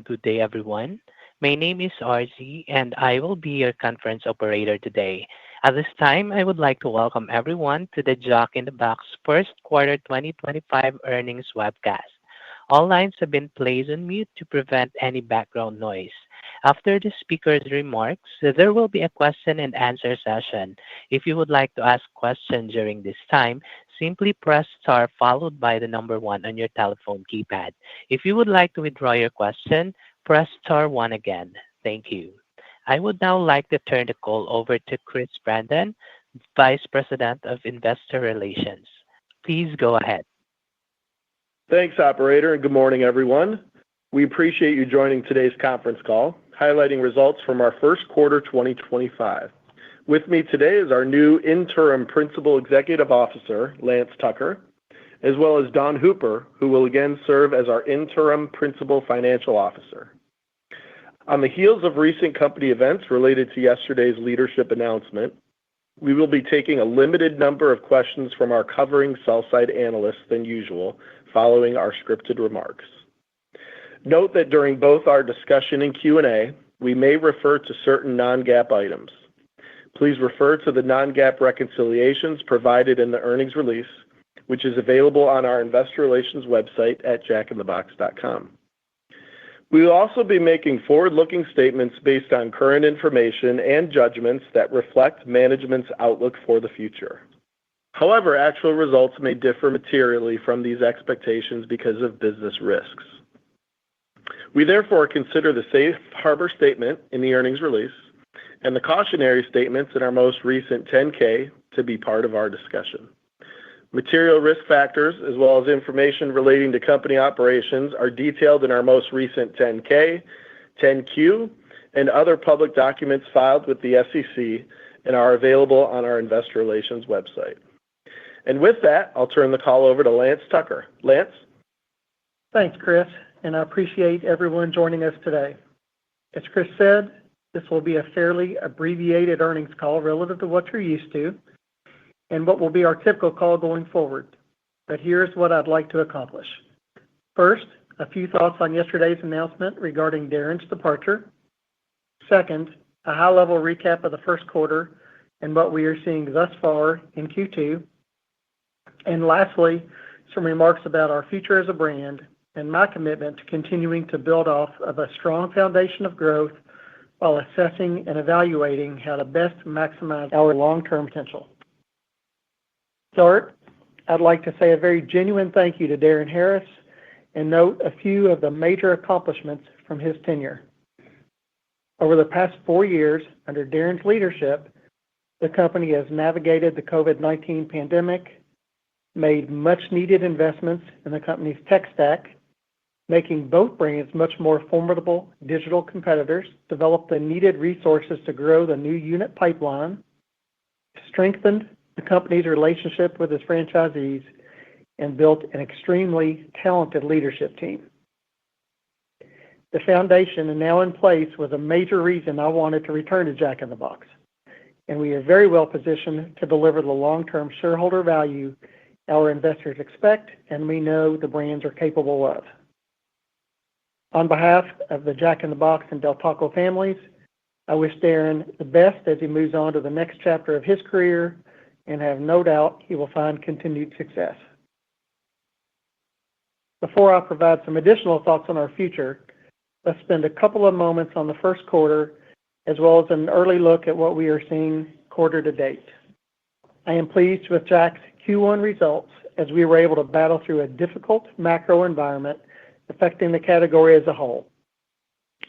good day, everyone. My name is RZ, and I will be your conference operator today. At this time, I would like to welcome everyone to the Jack in the Box First Quarter 2025 Earnings Webcast. All lines have been placed on mute to prevent any background noise. After the speaker's remarks, there will be a question and answer session. If you would like to ask questions during this time, simply press star followed by the number one on your telephone keypad. If you would like to withdraw your question, press star one again. Thank you. I would now like to turn the call over to Chris Brandon, Vice President of Investor Relations. Please go ahead. Thanks, Operator, and good morning, everyone. We appreciate you joining today's conference call, highlighting results from our first quarter 2025. With me today is our new Interim Principal Executive Officer, Lance Tucker, as well as Dawn Hooper, who will again serve as our Interim Principal Financial Officer. On the heels of recent company events related to yesterday's leadership announcement, we will be taking a limited number of questions from our covering sell-side analysts than usual following our scripted remarks. Note that during both our discussion and Q&A, we may refer to certain non-GAAP items. Please refer to the non-GAAP reconciliations provided in the earnings release, which is available on our investor relations website at jackinthebox.com. We will also be making forward-looking statements based on current information and judgments that reflect management's outlook for the future. However, actual results may differ materially from these expectations because of business risks. We therefore consider the safe harbor statement in the earnings release and the cautionary statements in our most recent 10-K to be part of our discussion. Material risk factors, as well as information relating to company operations, are detailed in our most recent 10-K, 10-Q, and other public documents filed with the SEC and are available on our investor relations website. With that, I'll turn the call over to Lance Tucker. Lance? Thanks, Chris, and I appreciate everyone joining us today. As Chris said, this will be a fairly abbreviated earnings call relative to what you're used to and what will be our typical call going forward. Here's what I'd like to accomplish. First, a few thoughts on yesterday's announcement regarding Darren's departure. Second, a high-level recap of the first quarter and what we are seeing thus far in Q2. And lastly, some remarks about our future as a brand and my commitment to continuing to build off of a strong foundation of growth while assessing and evaluating how to best maximize our long-term potential. To start, I'd like to say a very genuine thank you to Darren Harris and note a few of the major accomplishments from his tenure. Over the past 4 years, under Darren's leadership, the company has navigated the COVID-19 pandemic, made much-needed investments in the company's tech stack, making both brands much more formidable digital competitors, developed the needed resources to grow the new unit pipeline, strengthened the company's relationship with its franchisees, and built an extremely talented leadership team. The foundation now in place was a major reason I wanted to return to Jack in the Box, and we are very well positioned to deliver the long-term shareholder value our investors expect and we know the brands are capable of. On behalf of the Jack in the Box and Del Taco families, I wish Darren the best as he moves on to the next chapter of his career and have no doubt he will find continued success. Before I provide some additional thoughts on our future, let's spend a couple of moments on the first quarter as well as an early look at what we are seeing quarter to date. I am pleased with Jack's Q1 results as we were able to battle through a difficult macro environment affecting the category as a whole.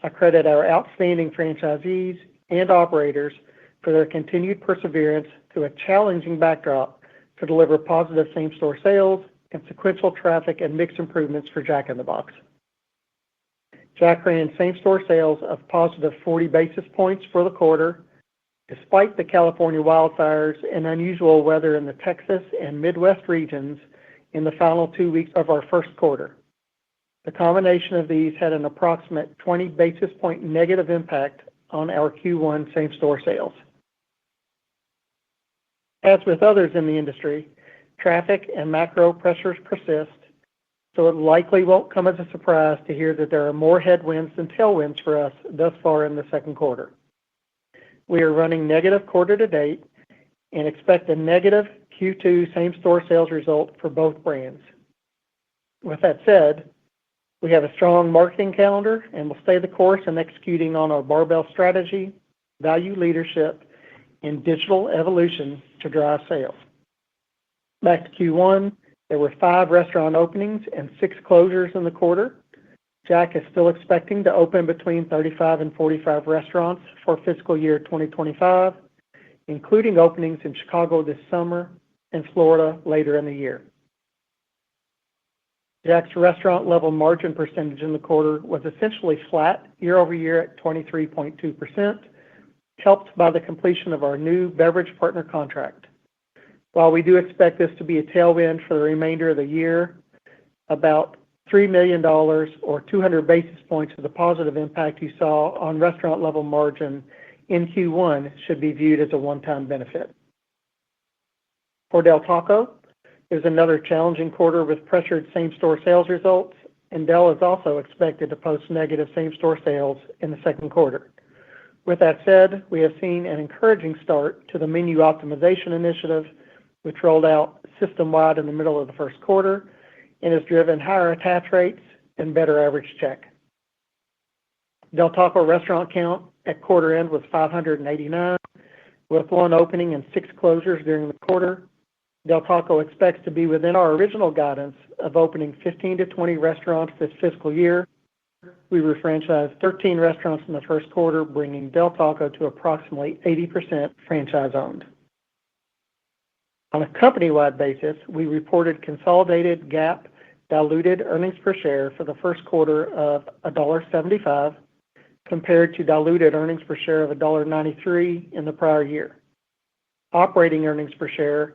I credit our outstanding franchisees and operators for their continued perseverance through a challenging backdrop to deliver positive same-store sales and sequential traffic and mix improvements for Jack in the Box. Jack ran same-store sales of positive 40 basis points for the quarter, despite the California wildfires and unusual weather in the Texas and Midwest regions in the final 2 weeks of our first quarter. The combination of these had an approximate 20 basis point negative impact on our Q1 same-store sales. As with others in the industry, traffic and macro pressures persist, so it likely won't come as a surprise to hear that there are more headwinds than tailwinds for us thus far in the second quarter. We are running negative quarter to date and expect a negative Q2 same-store sales result for both brands. With that said, we have a strong marketing calendar and will stay the course in executing on our barbell strategy, value leadership, and digital evolution to drive sales. Back to Q1, there were 5 restaurant openings and 6 closures in the quarter. Jack is still expecting to open between 35 and 45 restaurants for fiscal year 2025, including openings in Chicago this summer and Florida later in the year. Jack's restaurant-level margin percentage in the quarter was essentially flat year-over-year at 23.2%, helped by the completion of our new beverage partner contract. While we do expect this to be a tailwind for the remainder of the year, about $3 million or 200 basis points of the positive impact you saw on restaurant-level margin in Q1 should be viewed as a one-time benefit. For Del Taco, it was another challenging quarter with pressured same-store sales results, and Del is also expected to post negative same-store sales in the second quarter. With that said, we have seen an encouraging start to the menu optimization initiative, which rolled out system-wide in the middle of the first quarter and has driven higher attach rates and better average check. Del Taco restaurant count at quarter end was 589, with 1 opening and 6 closures during the quarter. Del Taco expects to be within our original guidance of opening 15 to 20 restaurants this fiscal year. We refranchised 13 restaurants in the first quarter, bringing Del Taco to approximately 80% franchise-owned. On a company-wide basis, we reported consolidated GAAP diluted earnings per share for the first quarter of $1.75 compared to diluted earnings per share of $1.93 in the prior year. Operating earnings per share,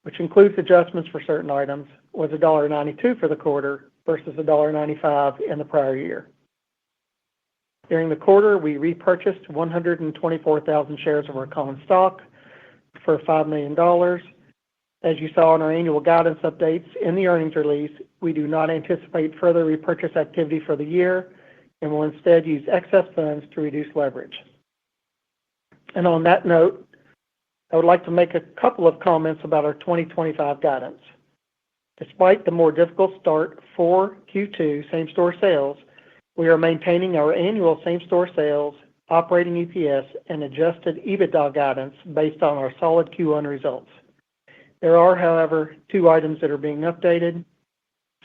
which includes adjustments for certain items, was $1.92 for the quarter versus $1.95 in the prior year. During the quarter, we repurchased 124,000 shares of our common stock for $5 million. As you saw in our annual guidance updates in the earnings release, we do not anticipate further repurchase activity for the year and will instead use excess funds to reduce leverage. And on that note, I would like to make a couple of comments about our 2025 guidance. Despite the more difficult start for Q2 same-store sales, we are maintaining our annual same-store sales, operating EPS, and adjusted EBITDA guidance based on our solid Q1 results. There are, however, 2 items that are being updated.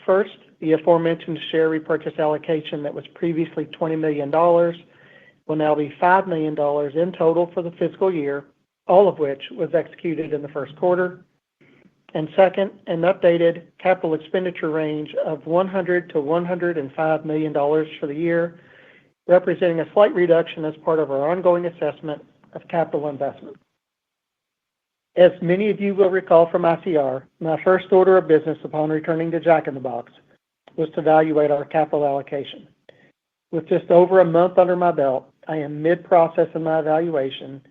First, the aforementioned share repurchase allocation that was previously $20 million will now be $5 million in total for the fiscal year, all of which was executed in the first quarter. And second, an updated capital expenditure range of $100 to $105 million for the year, representing a slight reduction as part of our ongoing assessment of capital investment. As many of you will recall from ICR, my first order of business upon returning to Jack in the Box was to evaluate our capital allocation. With just over a month under my belt, I am mid-process in my evaluation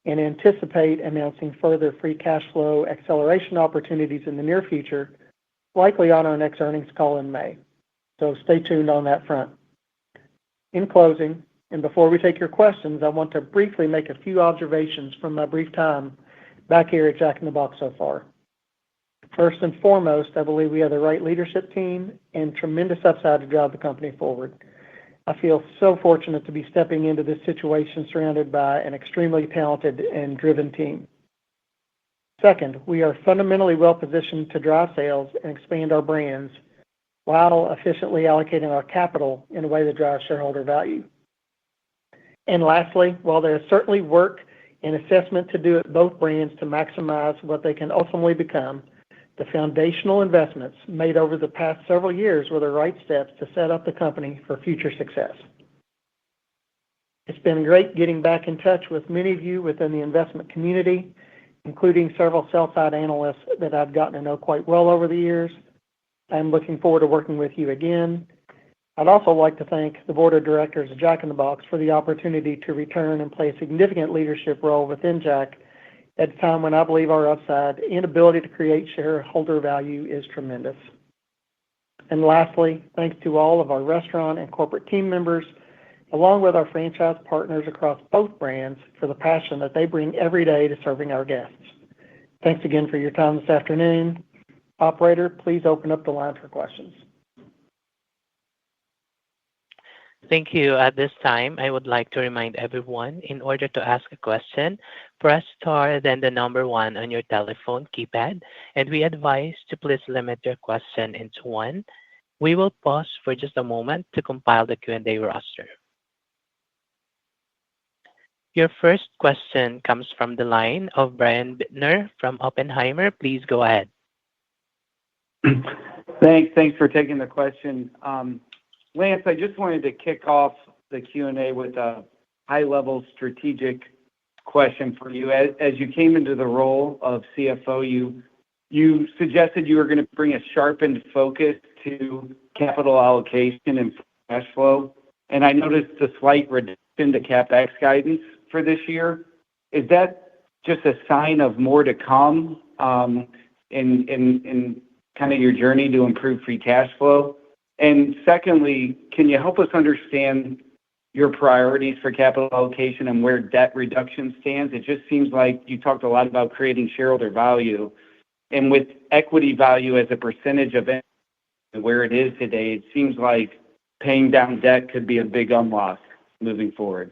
and anticipate announcing further free cash flow acceleration opportunities in the near future, likely on our next earnings call in May. So stay tuned on that front. In closing, and before we take your questions, I want to briefly make a few observations from my brief time back here at Jack in the Box so far. First and foremost, I believe we have the right leadership team and tremendous upside to drive the company forward. I feel so fortunate to be stepping into this situation surrounded by an extremely talented and driven team. Second, we are fundamentally well-positioned to drive sales and expand our brands while efficiently allocating our capital in a way that drives shareholder value. And lastly, while there is certainly work and assessment to do at both brands to maximize what they can ultimately become, the foundational investments made over the past several years were the right steps to set up the company for future success. It's been great getting back in touch with many of you within the investment community, including several sell-side analysts that I've gotten to know quite well over the years. I'm looking forward to working with you again. I'd also like to thank the board of directors of Jack in the Box for the opportunity to return and play a significant leadership role within Jack at a time when I believe our upside and ability to create shareholder value is tremendous. And lastly, thanks to all of our restaurant and corporate team members, along with our franchise partners across both brands for the passion that they bring every day to serving our guests. Thanks again for your time this afternoon. Operator, please open up the line for questions. Thank you. At this time, I would like to remind everyone, in order to ask a question, press star, then the number one on your telephone keypad, and we advise to please limit your question into one. We will pause for just a moment to compile the Q&A roster. Your first question comes from the line of Brian Bittner from Oppenheimer. Please go ahead. Thanks for taking the question. Lance, I just wanted to kick off the Q&A with a high-level strategic question for you. As you came into the role of CFO, you suggested you were going to bring a sharpened focus to capital allocation and cash flow. And I noticed a slight reduction to CapEx guidance for this year. Is that just a sign of more to come in kind of your journey to improve free cash flow? And secondly, can you help us understand your priorities for capital allocation and where debt reduction stands? It just seems like you talked a lot about creating shareholder value. And with equity value as a percentage of where it is today, it seems like paying down debt could be a big unlock moving forward.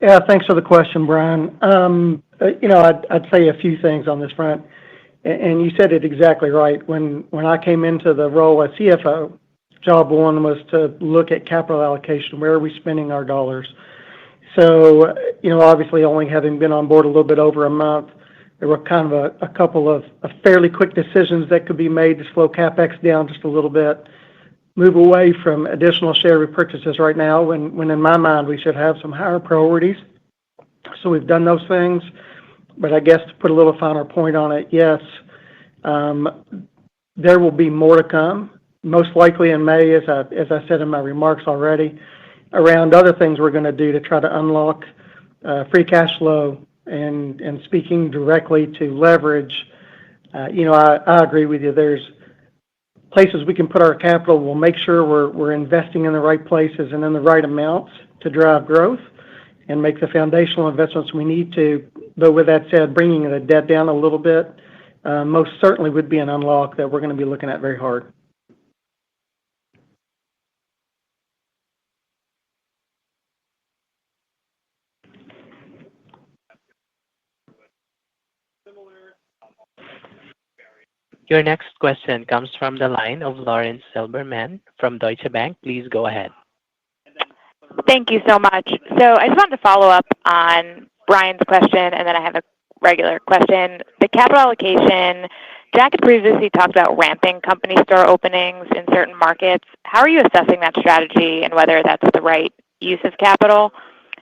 Yeah, thanks for the question, Brian. I'd say a few things on this front. And you said it exactly right. When I came into the role as CFO, job one was to look at capital allocation. Where are we spending our dollars? So, obviously only having been on board a little bit over a month, there were kind of a couple of fairly quick decisions that could be made to slow CapEx down just a little bit, move away from additional share repurchases right now when in my mind we should have some higher priorities. So we've done those things. But I guess to put a little finer point on it, yes, there will be more to come, most likely in May, as I said in my remarks already, around other things we're going to do to try to unlock free cash flow and speaking directly to leverage. I agree with you. There's places we can put our capital. We'll make sure we're investing in the right places and in the right amounts to drive growth and make the foundational investments we need to. But with that said, bringing the debt down a little bit most certainly would be an unlock that we're going to be looking at very hard. Your next question comes from the line of Lauren Silberman from Deutsche Bank. Please go ahead. Thank you so much. So I just wanted to follow up on Brian's question, and then I have a regular question. The capital allocation, Jack had previously talked about ramping company store openings in certain markets. How are you assessing that strategy and whether that's the right use of capital?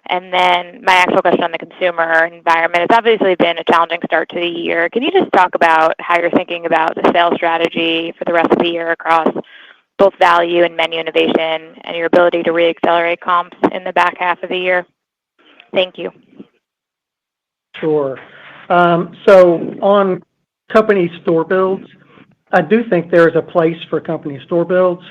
And then my actual question on the consumer environment. It's obviously been a challenging start to the year. Can you just talk about how you're thinking about the sales strategy for the rest of the year across both value and menu innovation and your ability to re-accelerate comps in the back half of the year? Thank you. Sure. So on company store builds, I do think there is a place for company store builds.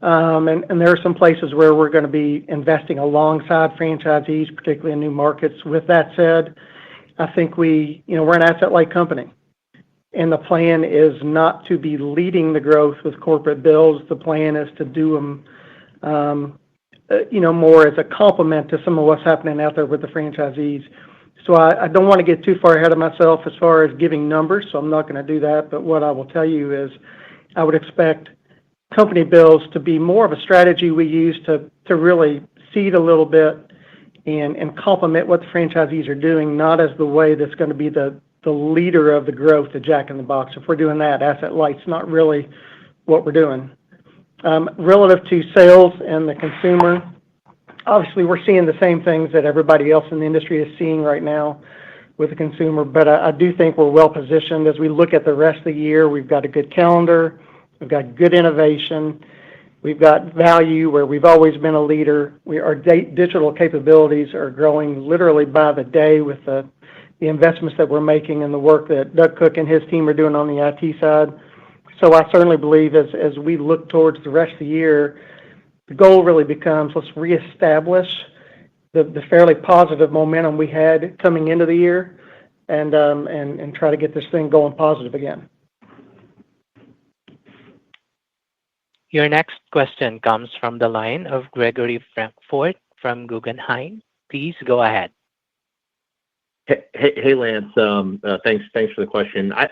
And there are some places where we're going to be investing alongside franchisees, particularly in new markets. With that said, I think we're an asset-light company. And the plan is not to be leading the growth with corporate builds. The plan is to do them, more as a complement to some of what's happening out there with the franchisees. So I don't want to get too far ahead of myself as far as giving numbers, so I'm not going to do that. But what I will tell you is I would expect company builds to be more of a strategy we use to really seed a little bit and complement what the franchisees are doing, not as the way that's going to be the leader of the growth of Jack in the Box. If we're doing that, asset light's not really what we're doing. Relative to sales and the consumer, obviously we're seeing the same things that everybody else in the industry is seeing right now with the consumer, but I do think we're well positioned as we look at the rest of the year. We've got a good calendar. We've got good innovation. We've got value where we've always been a leader. Our digital capabilities are growing literally by the day with the investments that we're making and the work that Doug Cook and his team are doing on the IT side. So I certainly believe as we look towards the rest of the year, the goal really becomes let's reestablish the fairly positive momentum we had coming into the year and try to get this thing going positive again. Your next question comes from the line of Gregory Frankfort from Guggenheim. Please go ahead. Hey, Lance. Thanks for the question. I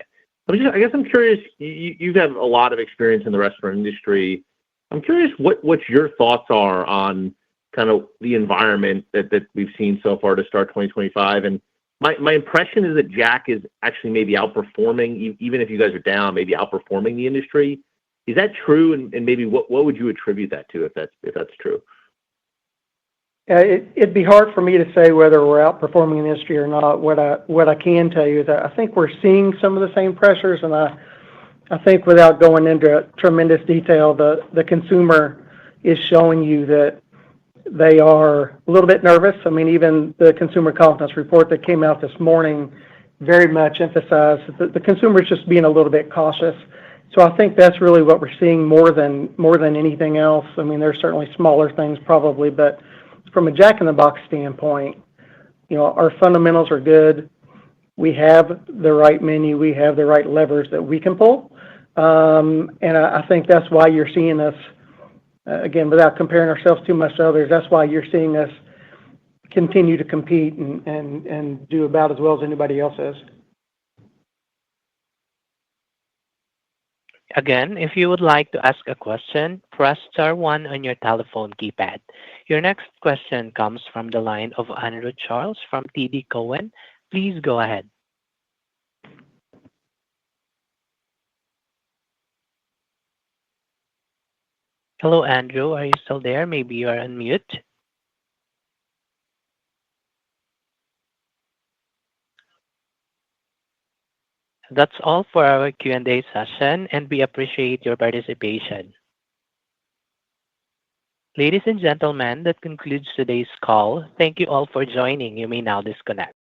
guess I'm curious. You have a lot of experience in the restaurant industry. I'm curious what your thoughts are on kind of the environment that we've seen so far to start 2025. And my impression is that Jack is actually maybe outperforming, even if you guys are down, maybe outperforming the industry. Is that true? And maybe what would you attribute that to if that's true? It'd be hard for me to say whether we're outperforming the industry or not. What I can tell you is that I think we're seeing some of the same pressures, and I think without going into tremendous detail, the consumer is showing you that they are a little bit nervous. I mean, even the consumer confidence report that came out this morning very much emphasized that the consumer is just being a little bit cautious. So I think that's really what we're seeing more than anything else. I mean, there's certainly smaller things probably, but from a Jack in the Box standpoint, our fundamentals are good. We have the right menu. We have the right levers that we can pull. And I think that's why you're seeing us, again, without comparing ourselves too much to others, that's why you're seeing us continue to compete and do about as well as anybody else is. Again, if you would like to ask a question, press star one on your telephone keypad. Your next question comes from the line of Andrew Charles from TD Cowen. Please go ahead. Hello, Andrew. Are you still there? Maybe you are on mute. That's all for our Q&A session, and we appreciate your participation. Ladies and gentlemen, that concludes today's call. Thank you all for joining. You may now disconnect.